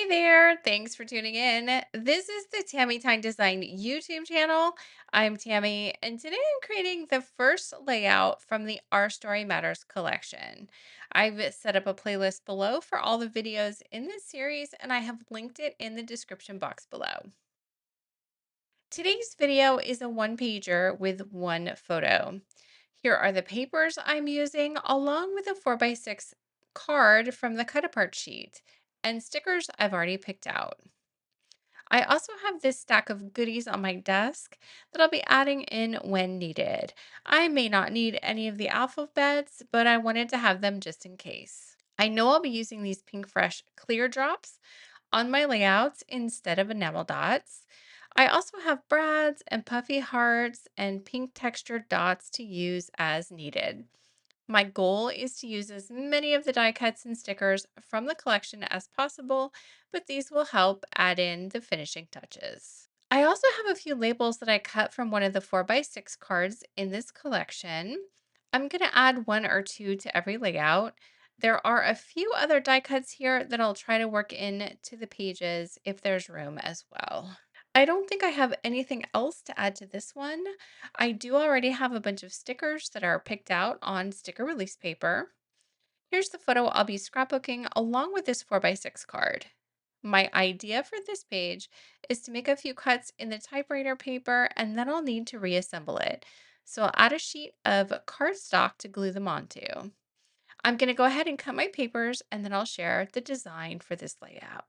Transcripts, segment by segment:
There, thanks for tuning in. This is the Tammy Tine Design YouTube channel. I'm Tammy, and today I'm creating the first layout from the Our Story Matters collection. I've set up a playlist below for all the videos in this series, and I have linked it in the description box below. Today's video is a one pager with one photo. Here are the papers I'm using, along with a 4x6 card from the cut apart sheet and stickers I've already picked out. I also have this stack of goodies on my desk that I'll be adding in when needed. I may not need any of the alphabets, but I wanted to have them just in case. I know I'll be using these Pink Fresh clear drops on my layouts instead of enamel dots. I also have brads and puffy hearts and pink textured dots to use as needed. My goal is to use as many of the die cuts and stickers from the collection as possible, but these will help add in the finishing touches. I also have a few labels that I cut from one of the 4x6 cards in this collection. I'm going to add one or two to every layout. There are a few other die cuts here that I'll try to work in to the pages if there's room as well. I don't think I have anything else to add to this one. I do already have a bunch of stickers that are picked out on sticker release paper. Here's the photo I'll be scrapbooking along with this 4x6 card. My idea for this page is to make a few cuts in the typewriter paper and then I'll need to reassemble it. So I'll add a sheet of cardstock to glue them onto. I'm going to go ahead and cut my papers and then I'll share the design for this layout.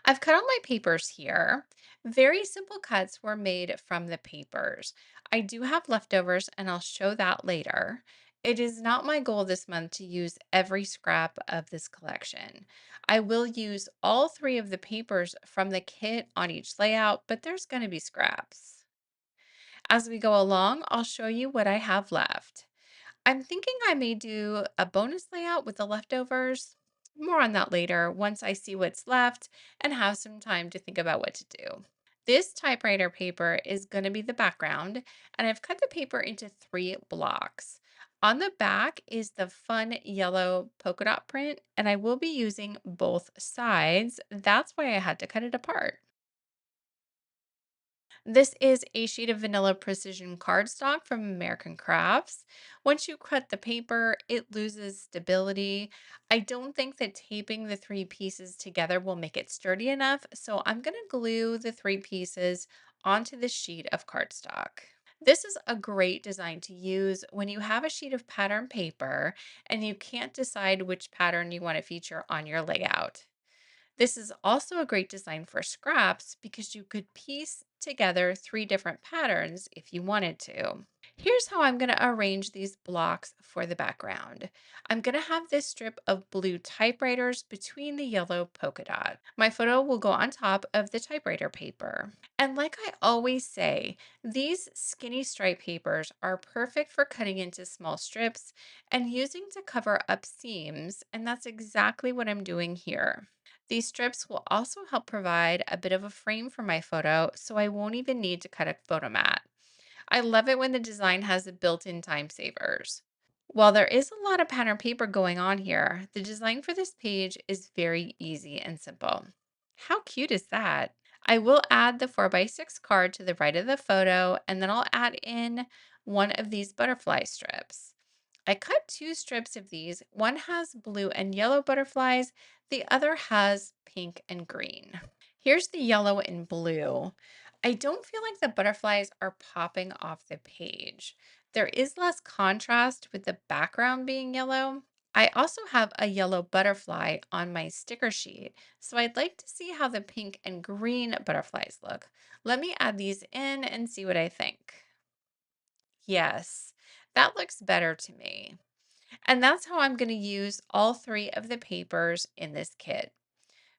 I've cut all my papers here. Very simple cuts were made from the papers. I do have leftovers and I'll show that later. It is not my goal this month to use every scrap of this collection. I will use all three of the papers from the kit on each layout, but there's going to be scraps. As we go along, I'll show you what I have left. I'm thinking I may do a bonus layout with the leftovers. More on that later once I see what's left and have some time to think about what to do. This typewriter paper is going to be the background, and I've cut the paper into three blocks. On the back is the fun yellow polka dot print, and I will be using both sides. That's why I had to cut it apart. This is a sheet of vanilla precision cardstock from American Crafts. Once you cut the paper, it loses stability. I don't think that taping the three pieces together will make it sturdy enough, so I'm going to glue the three pieces onto the sheet of cardstock. This is a great design to use when you have a sheet of pattern paper and you can't decide which pattern you want to feature on your layout. This is also a great design for scraps because you could piece together three different patterns if you wanted to. Here's how I'm going to arrange these blocks for the background. I'm going to have this strip of blue typewriters between the yellow polka dot. My photo will go on top of the typewriter paper. And like I always say, these skinny stripe papers are perfect for cutting into small strips and using to cover up seams, and that's exactly what I'm doing here. These strips will also help provide a bit of a frame for my photo, so I won't even need to cut a photo mat. I love it when the design has the built-in time savers. While there is a lot of pattern paper going on here, the design for this page is very easy and simple. How cute is that? I will add the 4x6 card to the right of the photo, and then I'll add in one of these butterfly strips. I cut two strips of these. One has blue and yellow butterflies, the other has pink and green. Here's the yellow and blue. I don't feel like the butterflies are popping off the page. There is less contrast with the background being yellow. I also have a yellow butterfly on my sticker sheet, so I'd like to see how the pink and green butterflies look. Let me add these in and see what I think. Yes, that looks better to me. And that's how I'm going to use all three of the papers in this kit.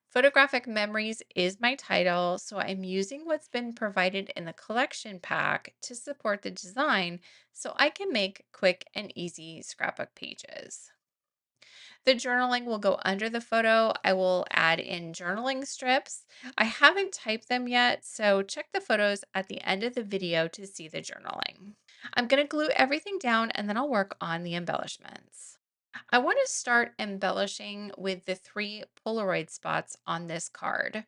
Photographic Memories is my title, so I'm using what's been provided in the collection pack to support the design so I can make quick and easy scrapbook pages. The journaling will go under the photo. I will add in journaling strips. I haven't typed them yet, so check the photos at the end of the video to see the journaling. I'm going to glue everything down and then I'll work on the embellishments. I want to start embellishing with the three Polaroid spots on this card.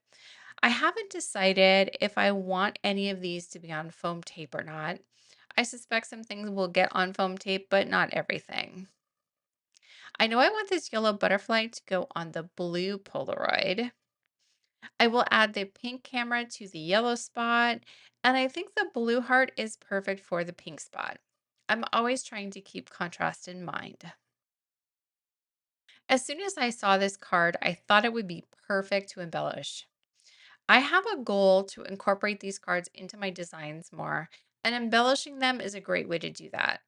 I haven't decided if I want any of these to be on foam tape or not. I suspect some things will get on foam tape, but not everything. I know I want this yellow butterfly to go on the blue Polaroid. I will add the pink camera to the yellow spot, and I think the blue heart is perfect for the pink spot. I'm always trying to keep contrast in mind. As soon as I saw this card, I thought it would be perfect to embellish. I have a goal to incorporate these cards into my designs more, and embellishing them is a great way to do that.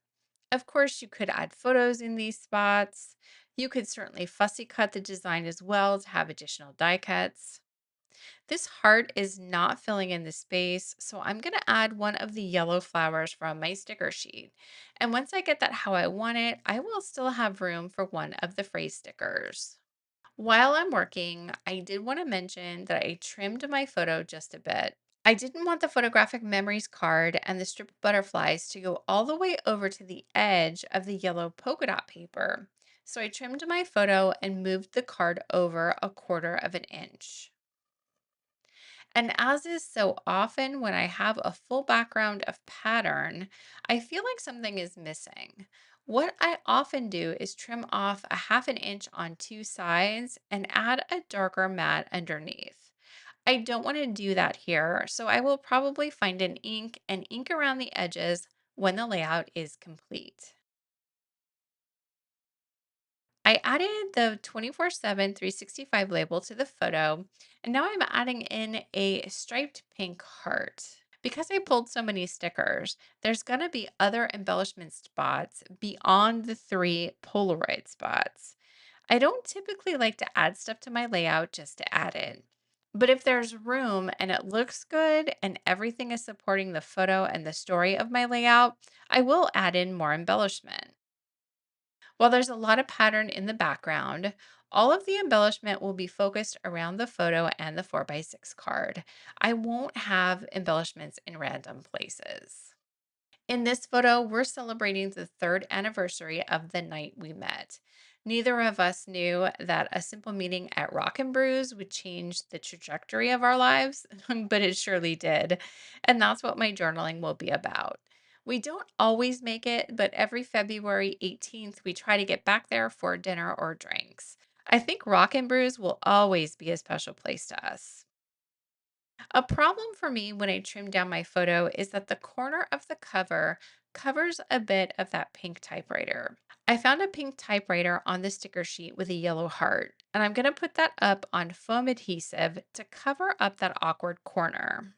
Of course, you could add photos in these spots. You could certainly fussy cut the design as well to have additional die cuts. This heart is not filling in the space, so I'm going to add one of the yellow flowers from my sticker sheet. And once I get that how I want it, I will still have room for one of the phrase stickers. While I'm working, I did want to mention that I trimmed my photo just a bit. I didn't want the photographic memories card and the strip of butterflies to go all the way over to the edge of the yellow polka dot paper. So I trimmed my photo and moved the card over a quarter of an inch. And as is so often when I have a full background of pattern, I feel like something is missing. What I often do is trim off a half an inch on two sides and add a darker mat underneath. I don't want to do that here, so I will probably find an ink and ink around the edges when the layout is complete. I added the 24/7 365 label to the photo, and now I'm adding in a striped pink heart. Because I pulled so many stickers, there's going to be other embellishment spots beyond the three Polaroid spots. I don't typically like to add stuff to my layout just to add it. But if there's room and it looks good and everything is supporting the photo and the story of my layout, I will add in more embellishment. While there's a lot of pattern in the background, all of the embellishment will be focused around the photo and the 4x6 card. I won't have embellishments in random places. In this photo, we're celebrating the third anniversary of the night we met. Neither of us knew that a simple meeting at Rock and Brews would change the trajectory of our lives, but it surely did. And that's what my journaling will be about. We don't always make it, but every February 18th, we try to get back there for dinner or drinks. I think Rock and Brews will always be a special place to us. A problem for me when I trim down my photo is that the corner of the cover covers a bit of that pink typewriter. I found a pink typewriter on the sticker sheet with a yellow heart, and I'm going to put that up on foam adhesive to cover up that awkward corner.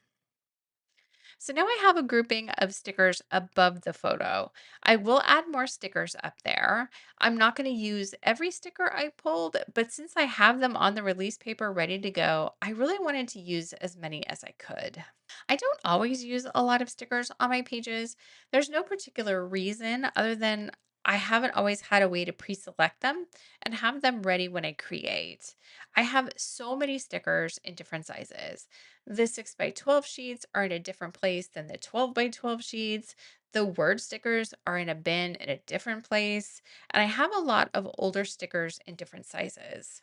So now I have a grouping of stickers above the photo. I will add more stickers up there. I'm not going to use every sticker I pulled, but since I have them on the release paper ready to go, I really wanted to use as many as I could. I don't always use a lot of stickers on my pages. There's no particular reason other than I haven't always had a way to pre select them and have them ready when I create. I have so many stickers in different sizes. The 6 by 12 sheets are in a different place than the 12 by 12 sheets. The word stickers are in a bin in a different place. And I have a lot of older stickers in different sizes.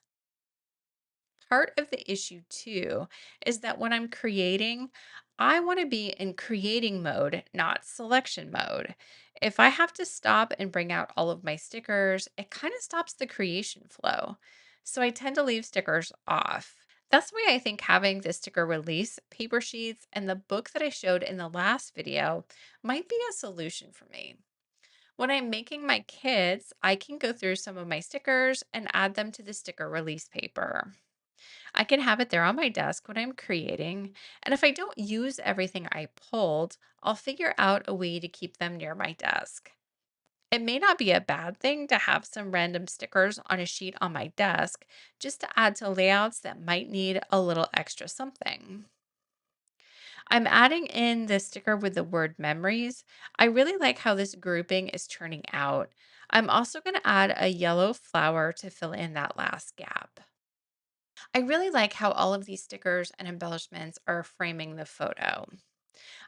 Part of the issue too is that when I'm creating, I want to be in creating mode, not selection mode. If I have to stop and bring out all of my stickers, it kind of stops the creation flow. So I tend to leave stickers off. That's why I think having the sticker release paper sheets and the book that I showed in the last video might be a solution for me. When I'm making my kits, I can go through some of my stickers and add them to the sticker release paper. I can have it there on my desk when I'm creating. And if I don't use everything I pulled, I'll figure out a way to keep them near my desk. It may not be a bad thing to have some random stickers on a sheet on my desk just to add to layouts that might need a little extra something. I'm adding in the sticker with the word memories. I really like how this grouping is turning out. I'm also going to add a yellow flower to fill in that last gap. I really like how all of these stickers and embellishments are framing the photo.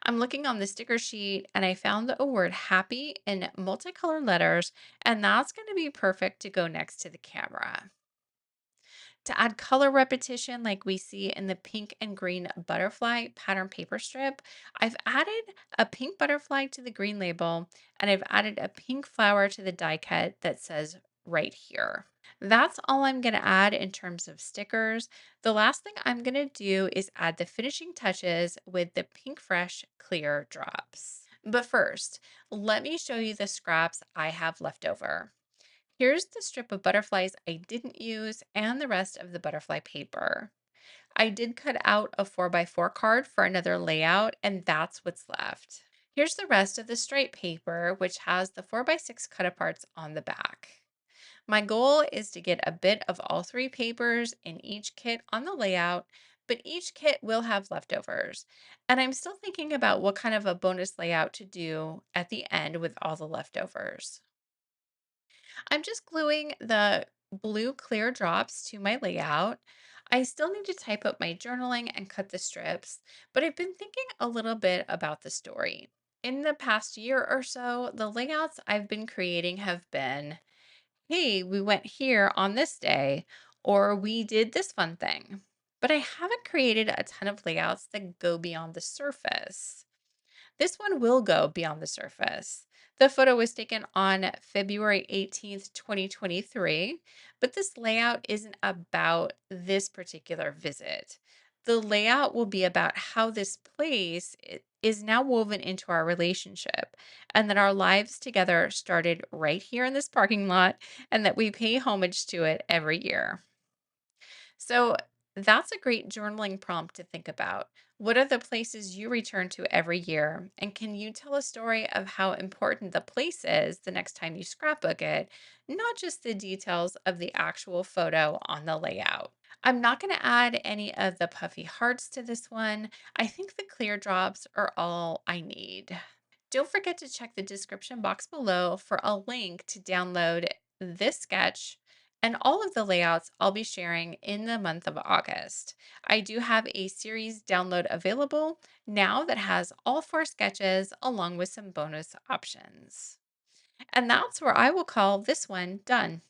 I'm looking on the sticker sheet and I found a word happy in multicolored letters, and that's going to be perfect to go next to the camera. To add color repetition, like we see in the pink and green butterfly pattern paper strip, I've added a pink butterfly to the green label and I've added a pink flower to the die cut that says right here. That's all I'm going to add in terms of stickers. The last thing I'm going to do is add the finishing touches with the pink fresh clear drops. But first, let me show you the scraps I have left over. Here's the strip of butterflies I didn't use and the rest of the butterfly paper. I did cut out a 4x4 card for another layout, and that's what's left. Here's the rest of the stripe paper, which has the 4x6 cut aparts on the back. My goal is to get a bit of all three papers in each kit on the layout, but each kit will have leftovers. And I'm still thinking about what kind of a bonus layout to do at the end with all the leftovers. I'm just gluing the blue clear drops to my layout. I still need to type up my journaling and cut the strips, but I've been thinking a little bit about the story. In the past year or so, the layouts I've been creating have been, hey, we went here on this day, or we did this fun thing. But I haven't created a ton of layouts that go beyond the surface. This one will go beyond the surface. The photo was taken on February 18th, 2023, but this layout isn't about this particular visit. The layout will be about how this place is now woven into our relationship, and that our lives together started right here in this parking lot, and that we pay homage to it every year. So that's a great journaling prompt to think about. What are the places you return to every year? And can you tell a story of how important the place is the next time you scrapbook it, not just the details of the actual photo on the layout? I'm not going to add any of the puffy hearts to this one. I think the clear drops are all I need. Don't forget to check the description box below for a link to download this sketch and all of the layouts I'll be sharing in the month of August. I do have a series download available now that has all four sketches along with some bonus options. And that's where I will call this one done.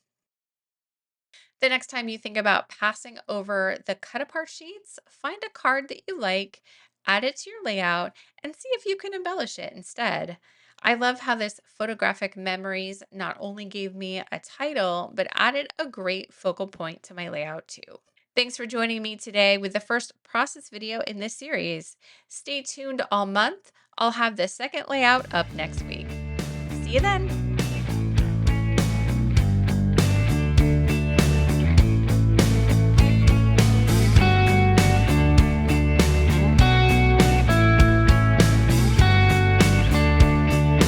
The next time you think about passing over the cut apart sheets, find a card that you like, add it to your layout, and see if you can embellish it instead. I love how this photographic memories not only gave me a title, but added a great focal point to my layout too. Thanks for joining me today with the first process video in this series. Stay tuned all month. I'll have the second layout up next week. See you then.